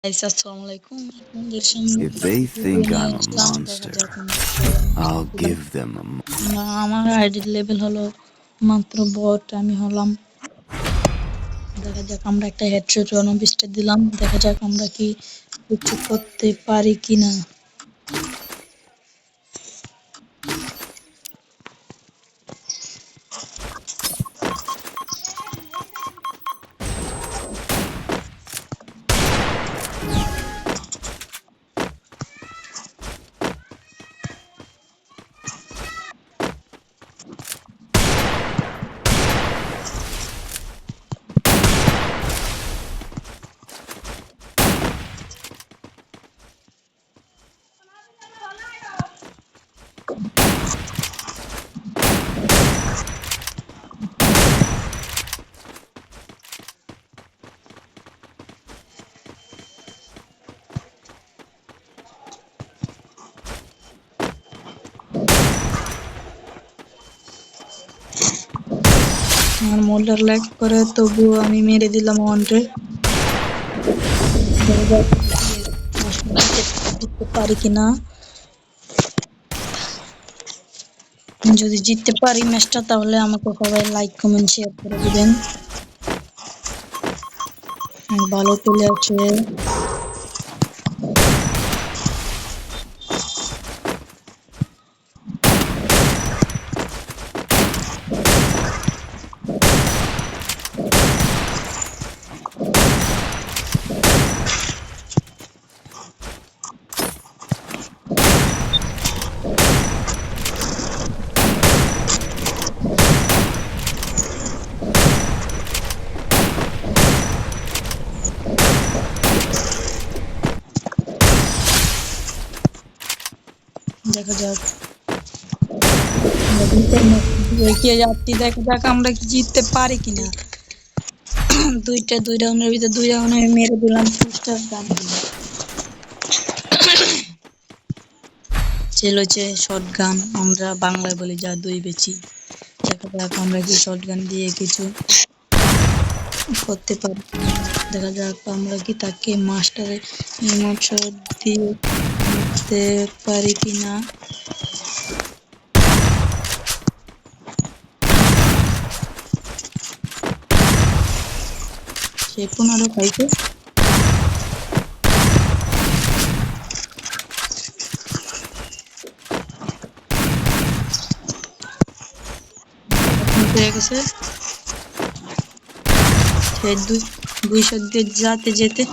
আসসালামু আলাইকুম। আপনাদের সামনে If they think নিয়ে I'm a আসলাম। দেখা monster, যাক I'll give them a আমার আইডির লেভেল হলো মাত্র বট। আমি হলাম, দেখা যাক আমরা একটা হেডশট রণবিস্টার দিলাম। দেখা যাক আমরা কি কিছু করতে পারি কিনা। আমার মোল্ডার ল্যাগ করে, তবুও আমি মেরে দিলাম ওয়ানরে। জিততে পারি কিনা। যদি জিততে পারি ম্যাচটা, তাহলে আমাকে সবাই লাইক কমেন্ট শেয়ার করে দিবেন। ভালো প্লেয়ার আছে। দেখা যাক এগিয়ে যাচ্ছি। দেখা যাক আমরা কি জিততে পারি কিনা। দুই রাউন্ডের ভিতরে 2 রাউন্ডে মেরে দিলাম পুস্টার গান। হচ্ছে শর্ট গান, আমরা বাংলায় বলি যা দুই বেচি। দেখা যাক আমরা কি শর্ট গান দিয়ে কিছু করতে পারি। দেখা যাক আমরা কি তাকে মাস্টারে ইমোট শট দিয়ে করতে পারি কিনা। সে 15 পাইছে। হয়ে গেছে। সে 200 দিয়ে যেতে